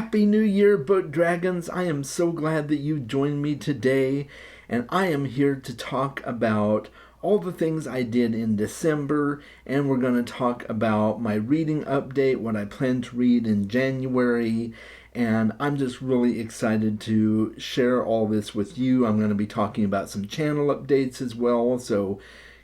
Happy New Year, Book Dragons. I am so glad that you joined me today, and I am here to talk about all the things I did in December, and we're going to talk about my reading update, what I plan to read in January, and I'm just really excited to share all this with you. I'm going to be talking about some channel updates as well, so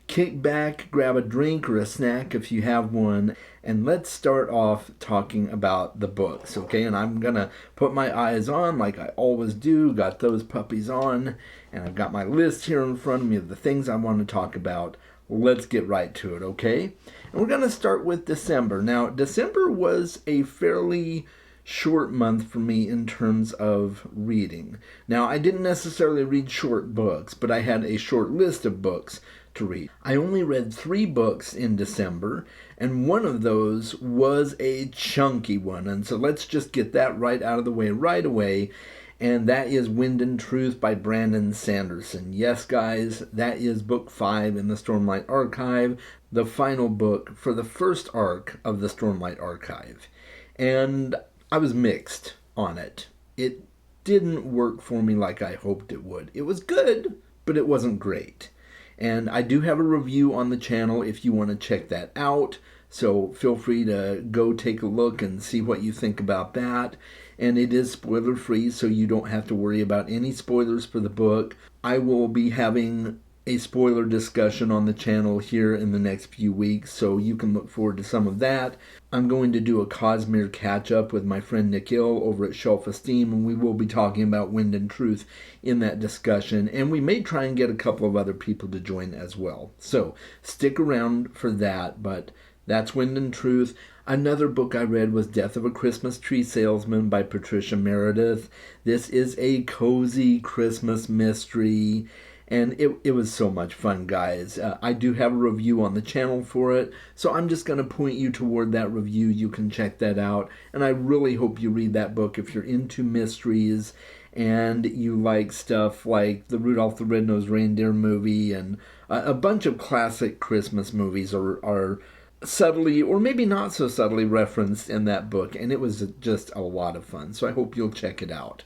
kick back, grab a drink or a snack if you have one, and let's start off talking about the books, okay? And I'm gonna put my eyes on like I always do, got those puppies on, and I've got my list here in front of me of the things I want to talk about. Let's get right to it, okay? And we're gonna start with December. Now, December was a fairly short month for me in terms of reading. Now, I didn't necessarily read short books, but I had a short list of books to read. I only read 3 books in December, and one of those was a chunky one. And so let's just get that right out of the way right away. And that is Wind and Truth by Brandon Sanderson. Yes, guys, that is book 5 in the Stormlight Archive, the final book for the first arc of the Stormlight Archive. And I was mixed on it. It didn't work for me like I hoped it would. It was good, but it wasn't great. And I do have a review on the channel if you want to check that out. So feel free to go take a look and see what you think about that. And it is spoiler free, so you don't have to worry about any spoilers for the book. I will be having a spoiler discussion on the channel here in the next few weeks, so you can look forward to some of that. I'm going to do a Cosmere catch-up with my friend Nikhil over at Esteem, and we will be talking about Wind and Truth in that discussion, and we may try and get a couple of other people to join as well. So stick around for that, but that's Wind and Truth. Another book I read was Death of a Christmas Tree Salesman by Patricia Meredith. This is a cozy Christmas mystery, and it was so much fun, guys. I do have a review on the channel for it, so I'm just going to point you toward that review. You can check that out, and I really hope you read that book if you're into mysteries and you like stuff like the Rudolph the Red-Nosed Reindeer movie, and a bunch of classic Christmas movies are subtly, or maybe not so subtly, referenced in that book, and it was just a lot of fun, so I hope you'll check it out.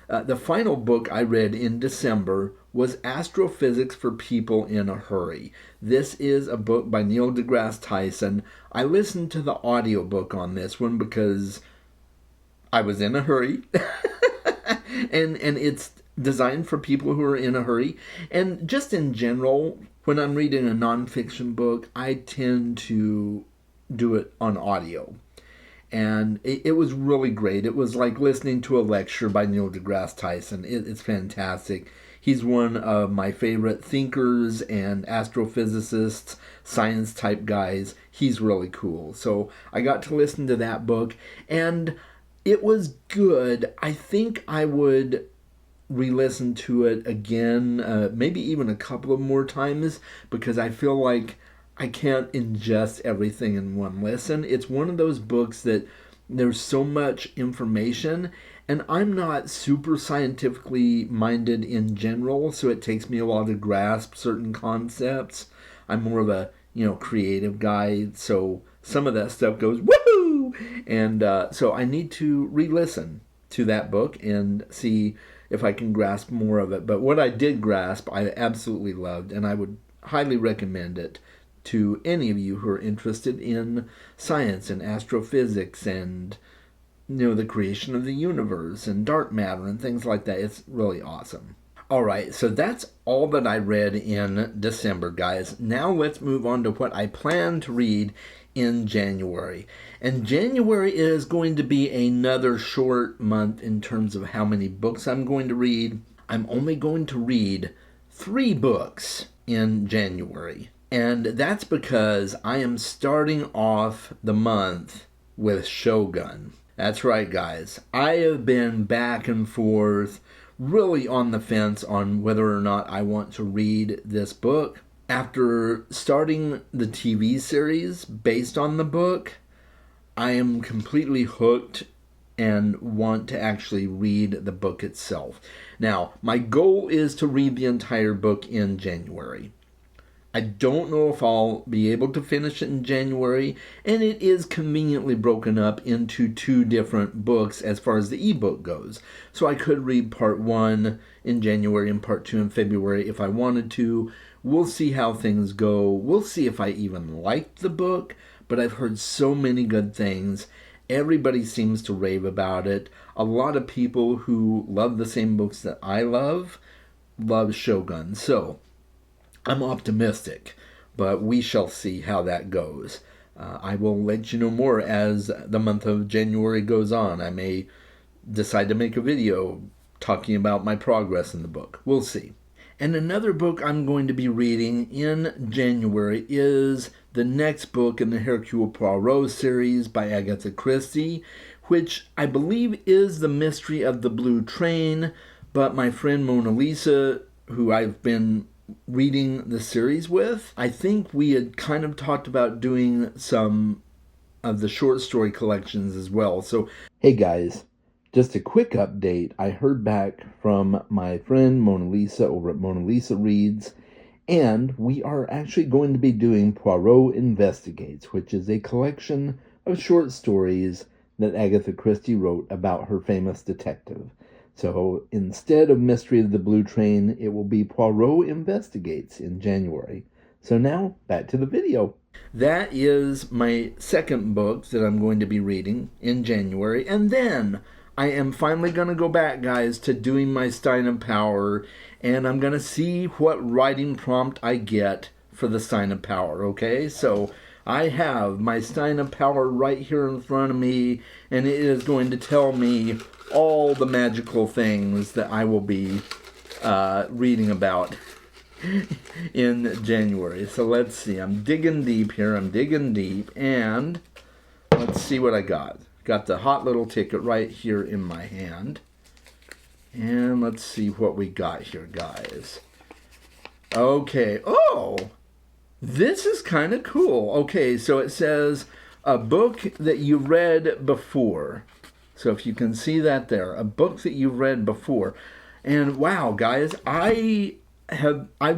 The final book I read in December was Astrophysics for People in a Hurry. This is a book by Neil deGrasse Tyson. I listened to the audiobook on this one because I was in a hurry. and it's designed for people who are in a hurry. And just in general, when I'm reading a nonfiction book, I tend to do it on audio. And it was really great. It was like listening to a lecture by Neil deGrasse Tyson. It's fantastic. He's one of my favorite thinkers and astrophysicists, science-type guys. He's really cool. So I got to listen to that book, and it was good. I think I would re-listen to it again, maybe even a couple of more times, because I feel like I can't ingest everything in one listen. It's one of those books that there's so much information, and I'm not super scientifically minded in general, so it takes me a while to grasp certain concepts. I'm more of a, creative guy, so some of that stuff goes woohoo! And so I need to re-listen to that book and see if I can grasp more of it. But what I did grasp, I absolutely loved, and I would highly recommend it to any of you who are interested in science and astrophysics and, the creation of the universe and dark matter and things like that. It's really awesome. All right, so that's all that I read in December, guys. Now let's move on to what I plan to read in January. And January is going to be another short month in terms of how many books I'm going to read. I'm only going to read 3 books in January. And that's because I am starting off the month with Shogun. That's right, guys. I have been back and forth, really on the fence on whether or not I want to read this book. After starting the TV series based on the book, I am completely hooked and want to actually read the book itself. Now, my goal is to read the entire book in January. I don't know if I'll be able to finish it in January, and it is conveniently broken up into 2 different books as far as the ebook goes. So I could read part 1 in January and part 2 in February if I wanted to. We'll see how things go. We'll see if I even liked the book, but I've heard so many good things. Everybody seems to rave about it. A lot of people who love the same books that I love Shogun. So I'm optimistic, but we shall see how that goes. I will let you know more as the month of January goes on. I may decide to make a video talking about my progress in the book. We'll see. And another book I'm going to be reading in January is the next book in the Hercule Poirot series by Agatha Christie, which I believe is The Mystery of the Blue Train, but my friend Mona Lisa, who I've been reading the series with, I think we had kind of talked about doing some of the short story collections as well. So, hey guys, just a quick update. I heard back from my friend Mona Lisa over at Mona Lisa Reads, and we are actually going to be doing Poirot Investigates, which is a collection of short stories that Agatha Christie wrote about her famous detective. So instead of Mystery of the Blue Train, it will be Poirot Investigates in January. So now, back to the video. That is my second book that I'm going to be reading in January, and then I am finally going to go back, guys, to doing my Stein of Power, and I'm going to see what writing prompt I get for the Stein of Power, okay? So I have my Stein of Power right here in front of me, and it is going to tell me all the magical things that I will be reading about in January. So let's see. I'm digging deep here. And let's see what I got. Got the hot little ticket right here in my hand. And let's see what we got here, guys. Okay. Oh, this is kind of cool. Okay, so it says a book that you read before. So if you can see that there, a book that you read before. And wow, guys, I've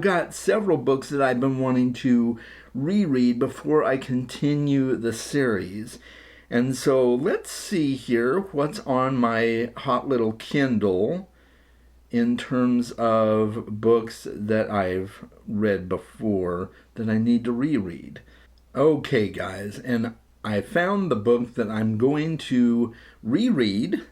got several books that I've been wanting to reread before I continue the series. And so let's see here what's on my hot little Kindle in terms of books that I've read before that I need to reread. Okay, guys, and I found the book that I'm going to reread,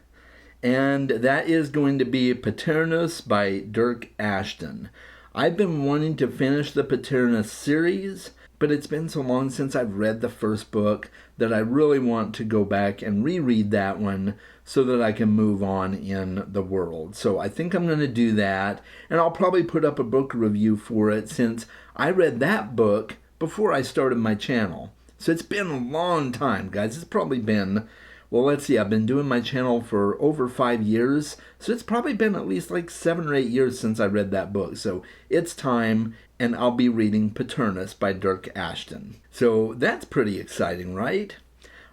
and that is going to be Paternus by Dirk Ashton. I've been wanting to finish the Paternus series, but it's been so long since I've read the first book that I really want to go back and reread that one so that I can move on in the world. So I think I'm going to do that, and I'll probably put up a book review for it since I read that book before I started my channel. So it's been a long time, guys. It's probably been, well, let's see, I've been doing my channel for over 5 years, so it's probably been at least like 7 or 8 years since I read that book. So it's time, and I'll be reading Paternus by Dirk Ashton. So that's pretty exciting, right?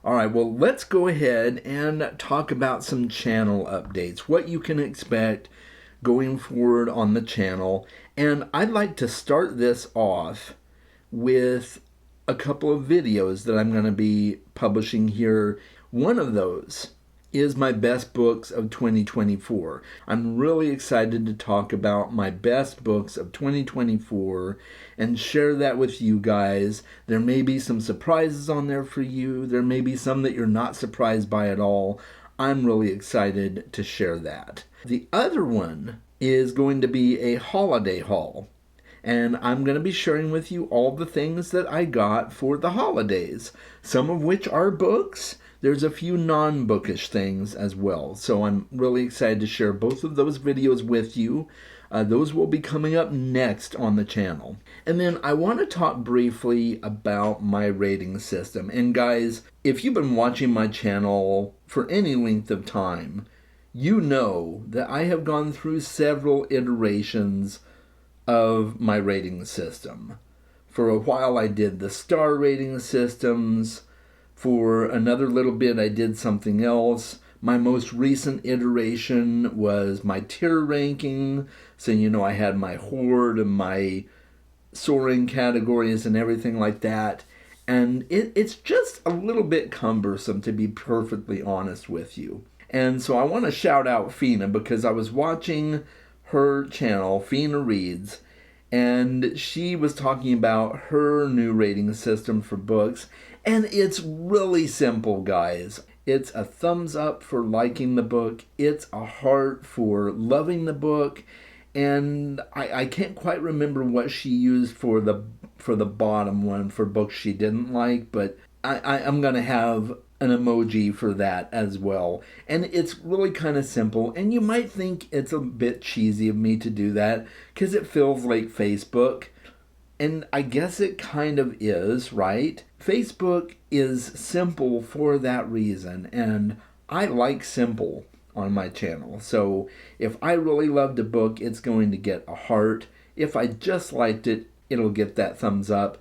All right, well, let's go ahead and talk about some channel updates, what you can expect going forward on the channel. And I'd like to start this off with a couple of videos that I'm going to be publishing here. One of those is my best books of 2024. I'm really excited to talk about my best books of 2024 and share that with you guys. There may be some surprises on there for you. There may be some that you're not surprised by at all. I'm really excited to share that. The other one is going to be a holiday haul. And I'm going to be sharing with you all the things that I got for the holidays, some of which are books. There's a few non-bookish things as well. So I'm really excited to share both of those videos with you. Those will be coming up next on the channel. And then I want to talk briefly about my rating system. And guys, if you've been watching my channel for any length of time, you know that I have gone through several iterations of my rating system. For a while I did the star rating systems. For another little bit I did something else. My most recent iteration was my tier ranking. So you know I had my Horde and my soaring categories and everything like that. And it's just a little bit cumbersome, to be perfectly honest with you. And so I want to shout out Fina, because I was watching her channel, Fina Reads, and she was talking about her new rating system for books. And it's really simple, guys. It's a thumbs up for liking the book. It's a heart for loving the book. And I can't quite remember what she used for the bottom one for books she didn't like, but I'm going to have an emoji for that as well. And it's really kind of simple, and you might think it's a bit cheesy of me to do that because it feels like Facebook. And I guess it kind of is, right? Facebook is simple for that reason, and I like simple on my channel. So if I really loved a book, it's going to get a heart. If I just liked it, it'll get that thumbs up.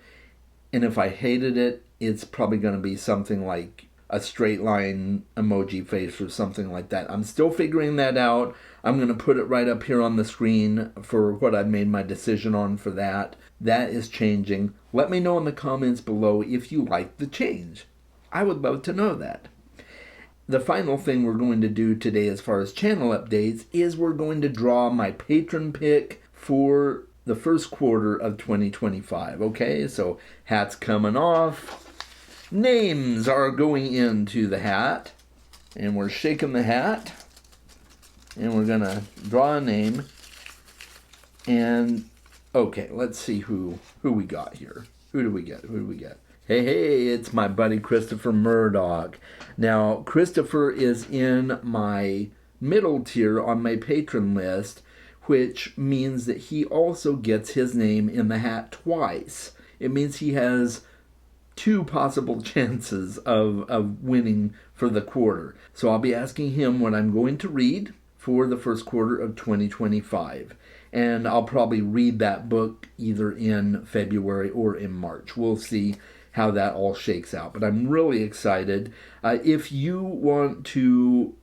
And if I hated it, it's probably going to be something like a straight line emoji face or something like that. I'm still figuring that out. I'm going to put it right up here on the screen for what I've made my decision on for that. That is changing. Let me know in the comments below if you like the change. I would love to know that. The final thing we're going to do today as far as channel updates is we're going to draw my patron pick for the first quarter of 2025. Okay, so hat's coming off. Names are going into the hat. And we're shaking the hat. And we're going to draw a name. And, okay, let's see who we got here. Who do we get? Hey, it's my buddy Christopher Murdoch. Now, Christopher is in my middle tier on my patron list, which means that he also gets his name in the hat twice. It means he has 2 possible chances of winning for the quarter. So I'll be asking him what I'm going to read for the first quarter of 2025. And I'll probably read that book either in February or in March. We'll see how that all shakes out. But I'm really excited. If you want to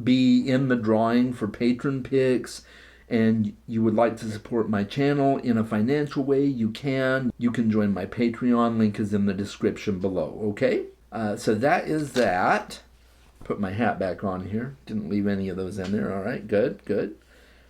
be in the drawing for patron picks and you would like to support my channel in a financial way, you can. You can join my Patreon. Link is in the description below, okay? So that is that. Put my hat back on here. Didn't leave any of those in there. All right, good.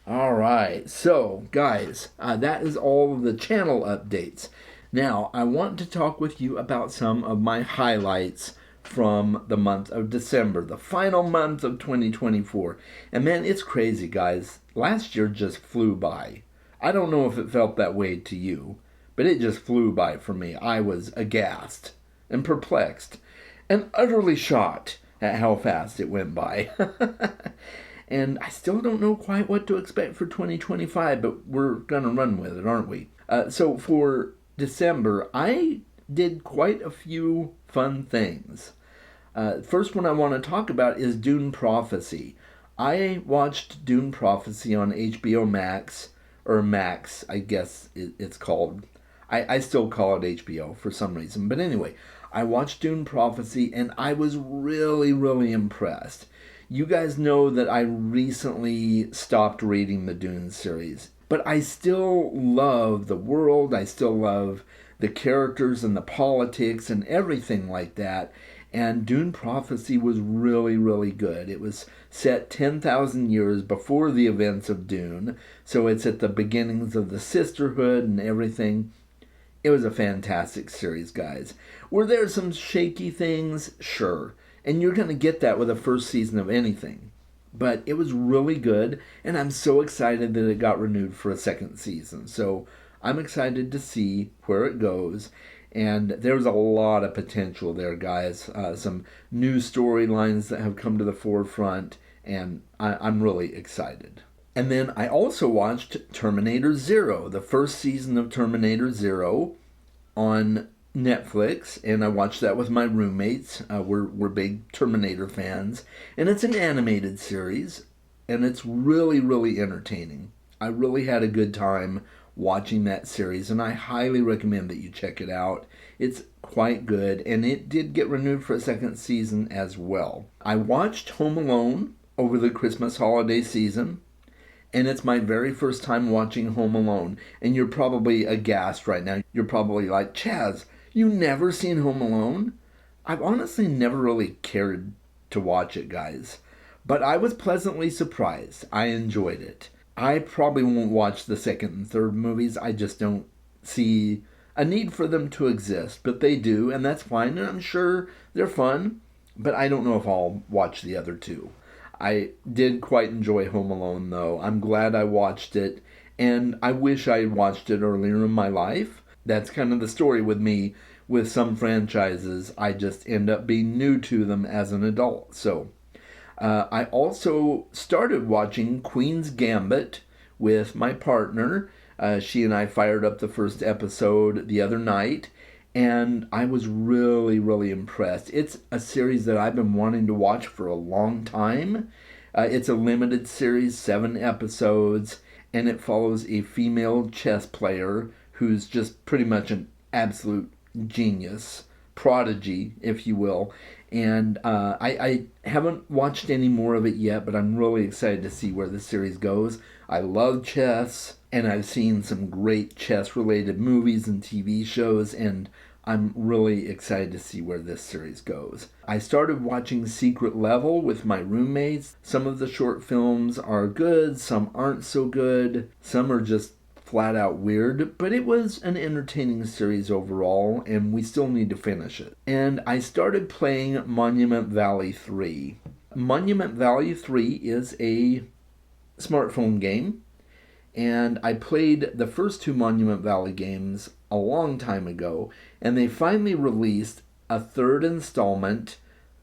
All right, so guys, that is all of the channel updates. Now, I want to talk with you about some of my highlights from the month of December, the final month of 2024. And man, it's crazy, guys. Last year just flew by. I don't know if it felt that way to you, but it just flew by for me. I was aghast and perplexed and utterly shocked at how fast it went by. And I still don't know quite what to expect for 2025, but we're going to run with it, aren't we? So for December, I did quite a few fun things. First one I want to talk about is Dune Prophecy. I watched Dune Prophecy on HBO Max, or Max, I guess it's called. I still call it HBO for some reason. But anyway, I watched Dune Prophecy, and I was really, really impressed. You guys know that I recently stopped reading the Dune series, but I still love the world. I still love the characters and the politics and everything like that. And Dune Prophecy was really, really good. It was set 10,000 years before the events of Dune, so it's at the beginnings of the sisterhood and everything. It was a fantastic series, guys. Were there some shaky things? Sure. And you're going to get that with the first season of anything. But it was really good, and I'm so excited that it got renewed for a second season. So I'm excited to see where it goes. And there's a lot of potential there, guys. Some new storylines that have come to the forefront, and I'm really excited. And then I also watched Terminator Zero, the first season of Terminator Zero on Netflix, and I watched that with my roommates. We're big Terminator fans, and it's an animated series, and it's really, really entertaining. I really had a good time watching that series, and I highly recommend that you check it out. It's quite good, and it did get renewed for a second season as well. I watched Home Alone over the Christmas holiday season, And it's my very first time watching Home Alone. And you're probably aghast right now. You're probably like, Chaz, you never seen Home Alone? I've honestly never really cared to watch it, guys. But I was pleasantly surprised. I enjoyed it. I probably won't watch the second and third movies. I just don't see a need for them to exist. But they do, and that's fine. And I'm sure they're fun. But I don't know if I'll watch the other two. I did quite enjoy Home Alone, though. I'm glad I watched it, and I wish I had watched it earlier in my life. That's kind of the story with me. With some franchises, I just end up being new to them as an adult. So, I also started watching Queen's Gambit with my partner. She and I fired up the first episode the other night, and I was really, really impressed. It's a series that I've been wanting to watch for a long time. It's a limited series, 7 episodes, and it follows a female chess player who's just pretty much an absolute genius, prodigy, if you will. And I haven't watched any more of it yet, but I'm really excited to see where the series goes. I love chess, and I've seen some great chess-related movies and TV shows, and I'm really excited to see where this series goes. I started watching Secret Level with my roommates. Some of the short films are good, some aren't so good, some are just flat out weird, but it was an entertaining series overall, and we still need to finish it. And I started playing Monument Valley 3. Monument Valley 3 is a smartphone game, and I played the first 2 Monument Valley games a long time ago, and they finally released a 3rd installment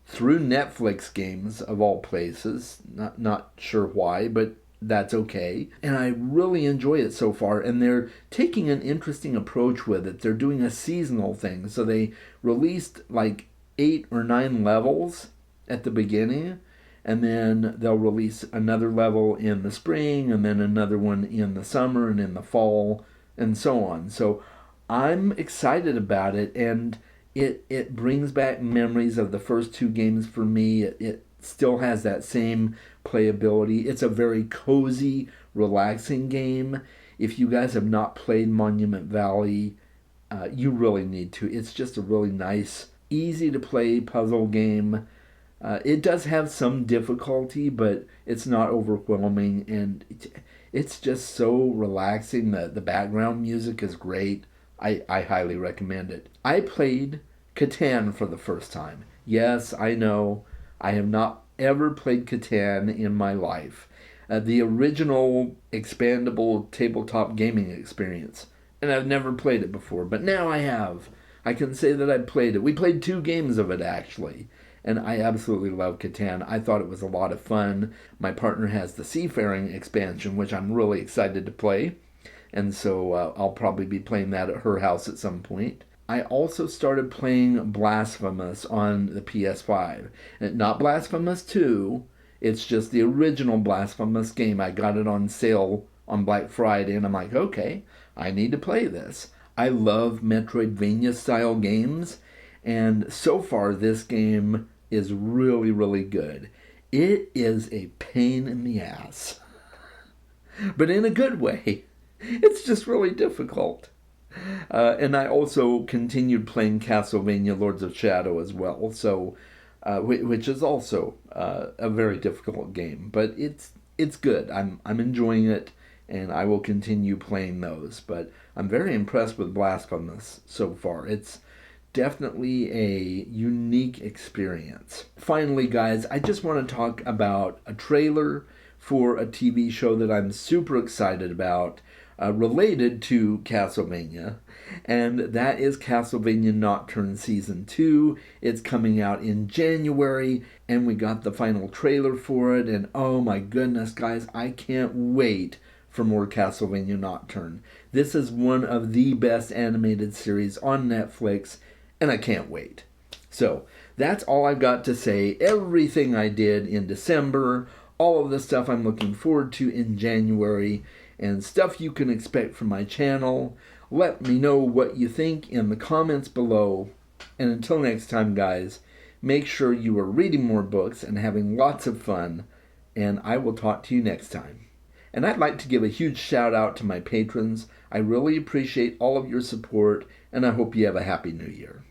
through Netflix Games, of all places. Not sure why, but that's okay. And I really enjoy it so far, and they're taking an interesting approach with it. They're doing a seasonal thing, so they released like 8 or 9 levels at the beginning, and then they'll release another level in the spring, and then another one in the summer and in the fall, and so on. So I'm excited about it, and it brings back memories of the first 2 games for me. It still has that same playability. It's a very cozy, relaxing game. If you guys have not played Monument Valley, you really need to. It's just a really nice, easy to play puzzle game. It does have some difficulty, but it's not overwhelming, and it's just so relaxing. The background music is great. I highly recommend it. I played Catan for the first time. Yes, I know. I have not ever played Catan in my life. The original expandable tabletop gaming experience. And I've never played it before, but now I have. I can say that I played it. We played 2 games of it, actually. And I absolutely love Catan. I thought it was a lot of fun. My partner has the Seafaring expansion, which I'm really excited to play. And so I'll probably be playing that at her house at some point. I also started playing Blasphemous on the PS5. And not Blasphemous 2. It's just the original Blasphemous game. I got it on sale on Black Friday, and I'm like, okay, I need to play this. I love Metroidvania-style games, and so far this game is really, really good. It is a pain in the ass, but in a good way. It's just really difficult. And I also continued playing Castlevania Lords of Shadow as well, so which is also a very difficult game, but it's good. I'm enjoying it, and I will continue playing those. But I'm very impressed with Blasphemous so far. It's definitely a unique experience. Finally, guys, I just want to talk about a trailer for a TV show that I'm super excited about, related to Castlevania, and that is Castlevania Nocturne Season 2. It's coming out in January, and we got the final trailer for it, and oh my goodness, guys, I can't wait for more Castlevania Nocturne. This is one of the best animated series on Netflix, and I can't wait. So, that's all I've got to say. Everything I did in December, all of the stuff I'm looking forward to in January, and stuff you can expect from my channel. Let me know what you think in the comments below. And until next time, guys, make sure you are reading more books and having lots of fun. And I will talk to you next time. And I'd like to give a huge shout out to my patrons. I really appreciate all of your support, and I hope you have a Happy New Year.